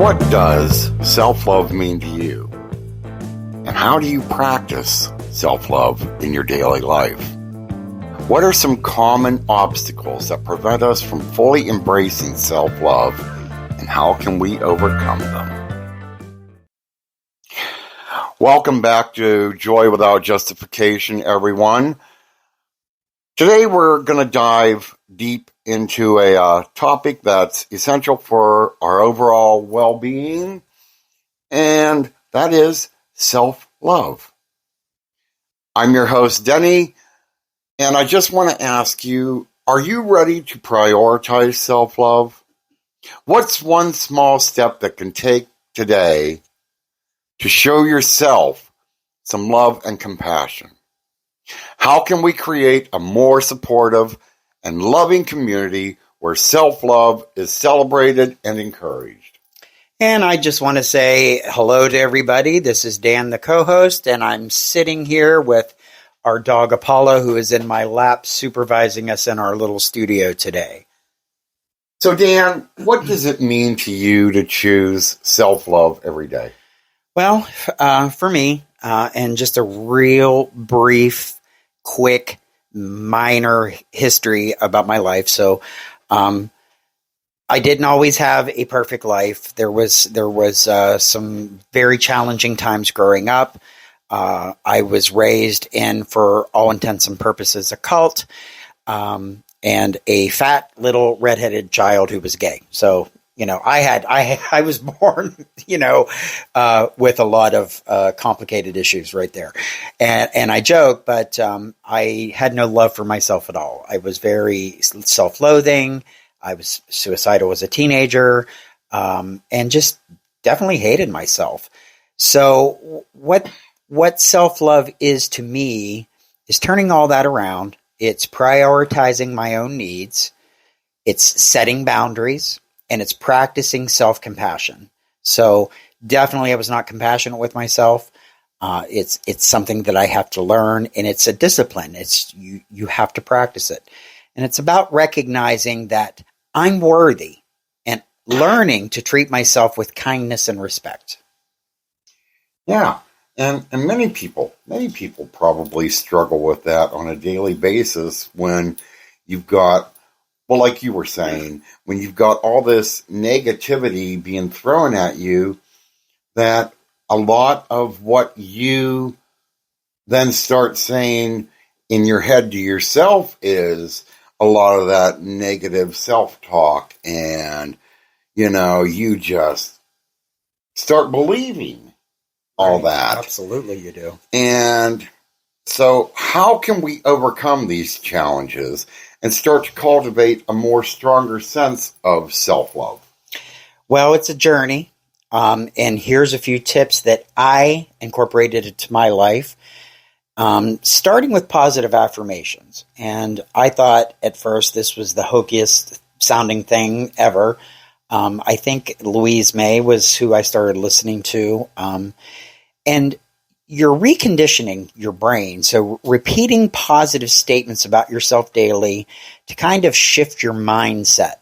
What does self-love mean to you? And how do you practice self-love in your daily life? What are some common obstacles that prevent us from fully embracing self-love, and how can we overcome them? Welcome back to Joy Without Justification, everyone. Today we're going to dive deep into a topic that's essential for our overall well-being, and that is self-love. I'm your host, Denny, and I just want to ask you, are you ready to prioritize self-love? What's one small step that can take today to show yourself some love and compassion? How can we create a more supportive and loving community where self-love is celebrated and encouraged? And I just want to say hello to everybody. This is Dan, the co-host, and I'm sitting here with our dog Apollo, who is in my lap supervising us in our little studio today. So Dan, what does it mean to you to choose self-love every day? Well, for me, and just a real brief, quick, minor history about my life. So, I didn't always have a perfect life. There was some very challenging times growing up. I was raised in, for all intents and purposes, a cult, and a fat little redheaded child who was gay. So, I was born, with a lot of complicated issues right there. And I joke, but I had no love for myself at all. I was very self-loathing. I was suicidal as a teenager, and just definitely hated myself. So what self-love is to me is turning all that around. It's prioritizing my own needs. It's setting boundaries. And it's practicing self-compassion. So definitely I was not compassionate with myself. It's something that I have to learn, and it's a discipline. It's you have to practice it. And it's about recognizing that I'm worthy and learning to treat myself with kindness and respect. Yeah. And many people probably struggle with that on a daily basis when you've got, well, like you were saying, when you've got all this negativity being thrown at you, that a lot of what you then start saying in your head to yourself is a lot of that negative self-talk, and, you just start believing all that. Absolutely, you do. And so how can we overcome these challenges and start to cultivate a more stronger sense of self-love? Well, it's a journey. And here's a few tips that I incorporated into my life, starting with positive affirmations. And I thought at first this was the hokiest sounding thing ever. I think Louise May was who I started listening to. And you're reconditioning your brain. So repeating positive statements about yourself daily to kind of shift your mindset.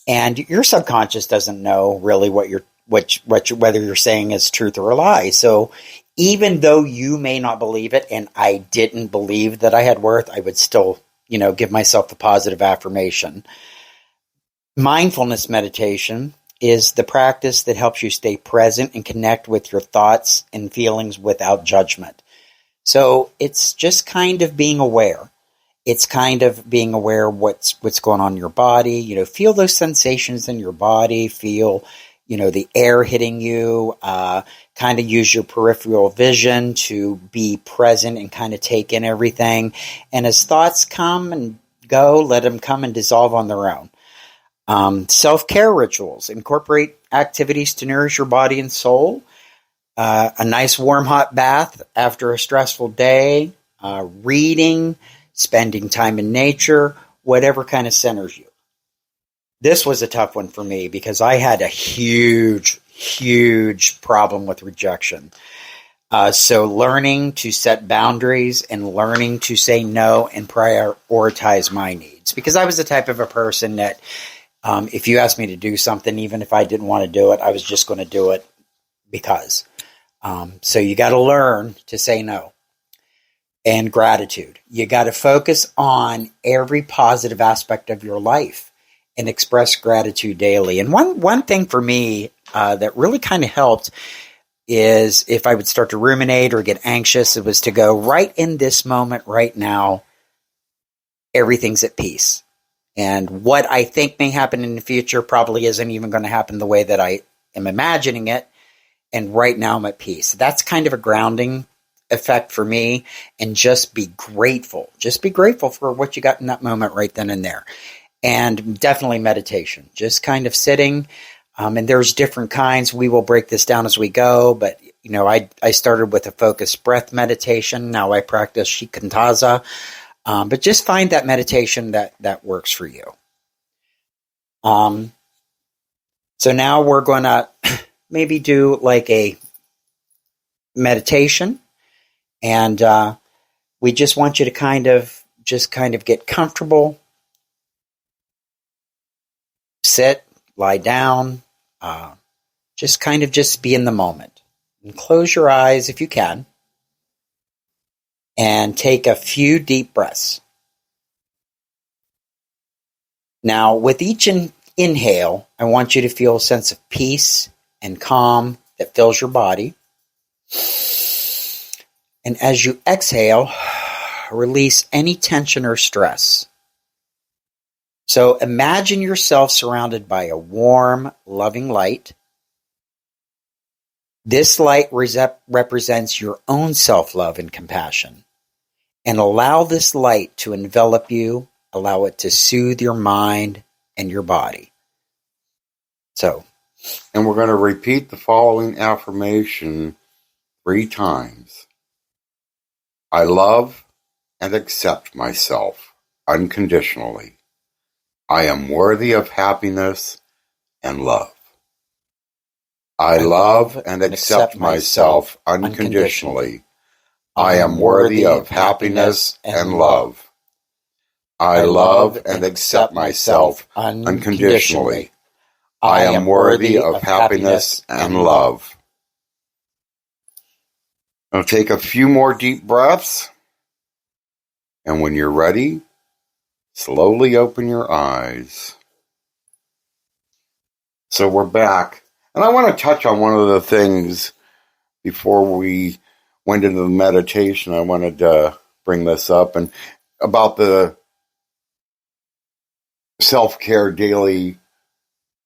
And your subconscious doesn't know really whether you're saying is truth or a lie. So even though you may not believe it, and I didn't believe that I had worth, I would still, give myself the positive affirmation. Mindfulness meditation is the practice that helps you stay present and connect with your thoughts and feelings without judgment. So it's just kind of being aware. It's kind of being aware what's going on in your body. Feel those sensations in your body. Feel, the air hitting you. Kind of use your peripheral vision to be present and kind of take in everything. And as thoughts come and go, let them come and dissolve on their own. Self-care rituals. Incorporate activities to nourish your body and soul. A nice warm hot bath after a stressful day. Reading. Spending time in nature. Whatever kind of centers you. This was a tough one for me because I had a huge problem with rejection. So learning to set boundaries and learning to say no and prioritize my needs. Because I was the type of a person that If you asked me to do something, even if I didn't want to do it, I was just going to do it because. So you got to learn to say no. And gratitude. You got to focus on every positive aspect of your life and express gratitude daily. And one thing for me that really kind of helped is if I would start to ruminate or get anxious, it was to go right in this moment, right now, everything's at peace. And what I think may happen in the future probably isn't even going to happen the way that I am imagining it. And right now I'm at peace. That's kind of a grounding effect for me. And just be grateful. Just be grateful for what you got in that moment right then and there. And definitely meditation. Just kind of sitting. And there's different kinds. We will break this down as we go. But, I started with a focused breath meditation. Now I practice shikantaza. But just find that meditation that works for you. So now we're going to maybe do like a meditation. And we just want you to kind of get comfortable. Sit, lie down, just be in the moment. And close your eyes if you can. And take a few deep breaths. Now, with each inhale, I want you to feel a sense of peace and calm that fills your body. And as you exhale, release any tension or stress. So imagine yourself surrounded by a warm, loving light. This light represents your own self-love and compassion. And allow this light to envelop you, allow it to soothe your mind and your body. And we're going to repeat the following affirmation 3 times. I love and accept myself unconditionally. I am worthy of happiness and love. I love and accept myself unconditionally. I am worthy of happiness and love. I love and accept myself unconditionally. I am worthy of happiness and love. Now take a few more deep breaths. And when you're ready, slowly open your eyes. So we're back. And I want to touch on one of the things before we went into the meditation. I wanted to bring this up and about the self-care daily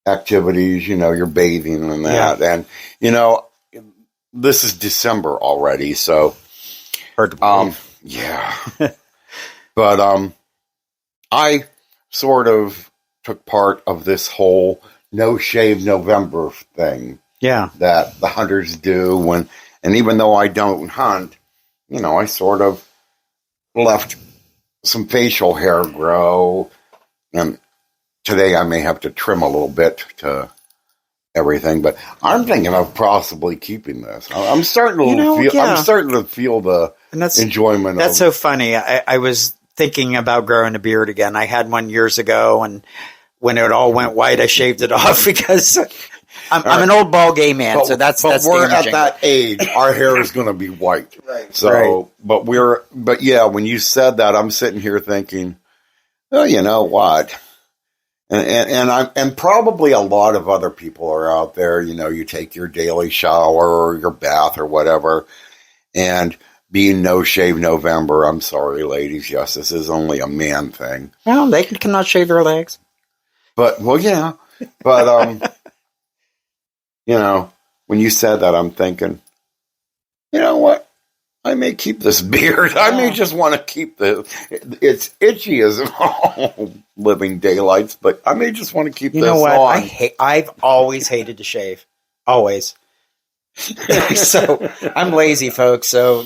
activities, you're bathing and that. Yeah. And, this is December already, so hard to believe. Yeah. But I sort of took part of this whole No Shave November thing. Yeah. That the hunters do and even though I don't hunt, I sort of left some facial hair grow. And today I may have to trim a little bit to everything, but I'm thinking of possibly keeping this. I'm starting to feel the enjoyment. That's so funny. I was thinking about growing a beard again. I had one years ago, and when it all went white, I shaved it off because I'm an old ball gay man. So that's we're damaging. At that age, our hair is going to be white. Right. So, right. But yeah, when you said that, I'm sitting here thinking, well, you know what? And probably a lot of other people are out there, you take your daily shower or your bath or whatever, and being No Shave November, I'm sorry, ladies, yes, this is only a man thing. Well, they cannot shave their legs. But, well, yeah. But, when you said that, I'm thinking, you know what? I may keep this beard. I may just want to keep it's itchy as living daylights, but I may just want to keep this on. You know what? I've always hated to shave. Always. So I'm lazy, folks. So,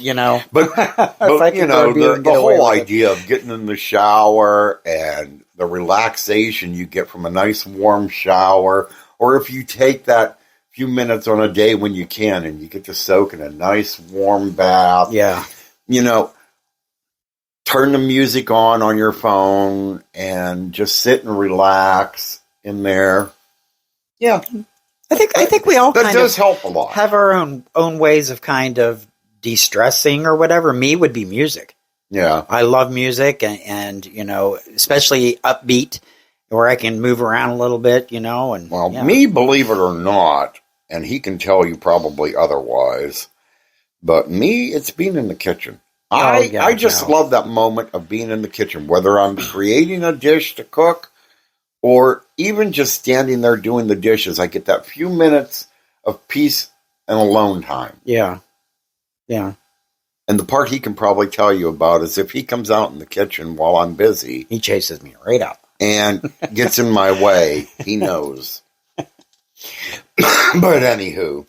But the whole idea of getting in the shower and the relaxation you get from a nice warm shower, or if you take that few minutes on a day when you can and you get to soak in a nice warm bath. Yeah. Turn the music on your phone and just sit and relax in there. Yeah, I think we all that kind does of help a lot. have our own ways of kind of de-stressing or whatever. Me would be music. Yeah, I love music, and especially upbeat, where I can move around a little bit, and well, yeah. me, believe it or not, and he can tell you probably otherwise, but me, it's being in the kitchen. I just love that moment of being in the kitchen, whether I'm creating a dish to cook or even just standing there doing the dishes. I get that few minutes of peace and alone time. Yeah. Yeah. And the part he can probably tell you about is if he comes out in the kitchen while I'm busy. He chases me right out. And gets in my way. He knows. But anywho.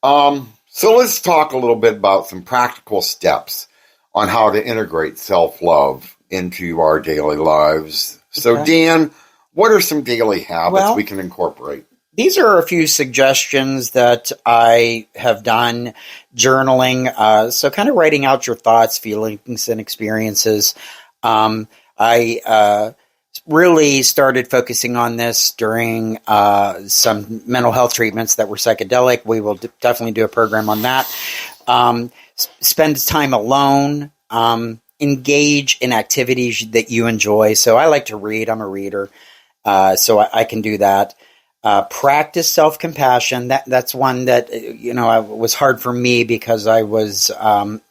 So let's talk a little bit about some practical steps on how to integrate self-love into our daily lives. So, Okay. Dan, what are some daily habits we can incorporate? These are a few suggestions that I have done, journaling. So kind of writing out your thoughts, feelings, and experiences. I really started focusing on this during some mental health treatments that were psychedelic. We will definitely do a program on that. Spend time alone. Engage in activities that you enjoy. So I like to read. I'm a reader. So I can do that. Practice self-compassion. That's one that, was hard for me because I was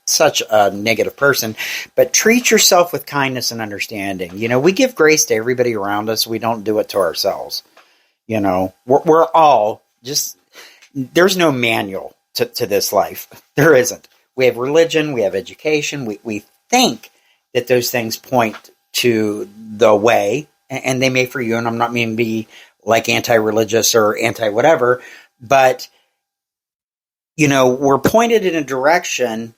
such a negative person. But treat yourself with kindness and understanding. We give grace to everybody around us. We don't do it to ourselves. We're all just, there's no manual to this life. There isn't. We have religion. We have education. We think that those things point to the way, and they may for you. And I'm not meaning to be like anti-religious or anti-whatever, but, we're pointed in a direction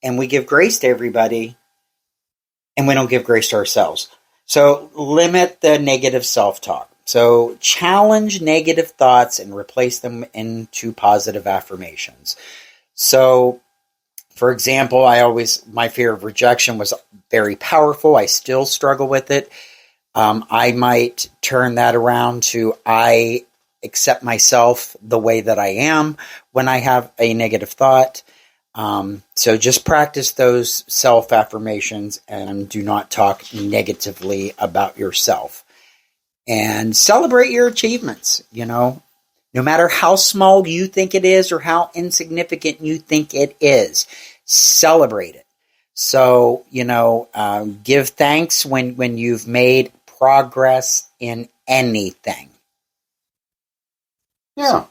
and we give grace to everybody and we don't give grace to ourselves. So limit the negative self-talk. So challenge negative thoughts and replace them into positive affirmations. So, for example, my fear of rejection was very powerful. I still struggle with it. I might turn that around to I accept myself the way that I am when I have a negative thought. So just practice those self-affirmations and do not talk negatively about yourself. And celebrate your achievements, no matter how small you think it is or how insignificant you think it is, celebrate it. So, give thanks when you've made progress in anything. Yeah.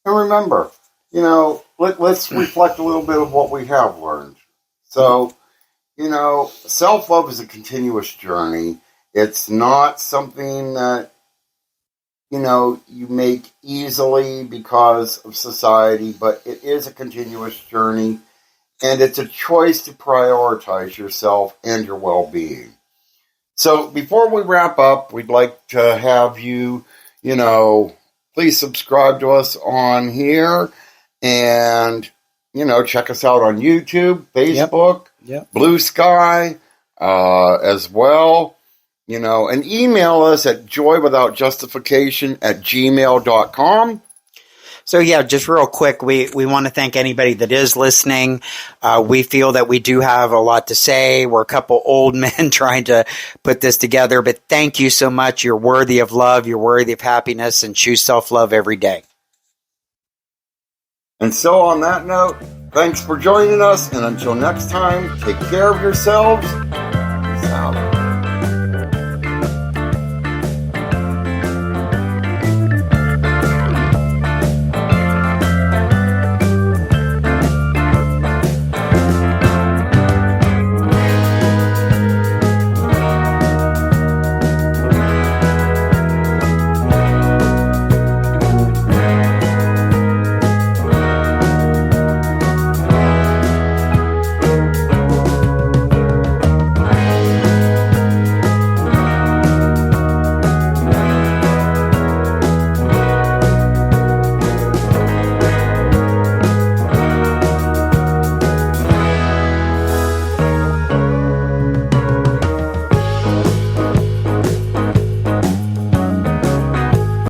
And remember, let's reflect a little bit of what we have learned. So, self-love is a continuous journey. It's not something that, you make easily because of society, but it is a continuous journey. And it's a choice to prioritize yourself and your well-being. So before we wrap up, we'd like to have you, please subscribe to us on here and, check us out on YouTube, Facebook, Yep. Blue Sky, as well, and email us at joywithoutjustification@gmail.com. So yeah, just real quick, we want to thank anybody that is listening. We feel that we do have a lot to say. We're a couple old men trying to put this together, but thank you so much. You're worthy of love. You're worthy of happiness, and choose self-love every day. And so on that note, thanks for joining us. And until next time, take care of yourselves. Peace out.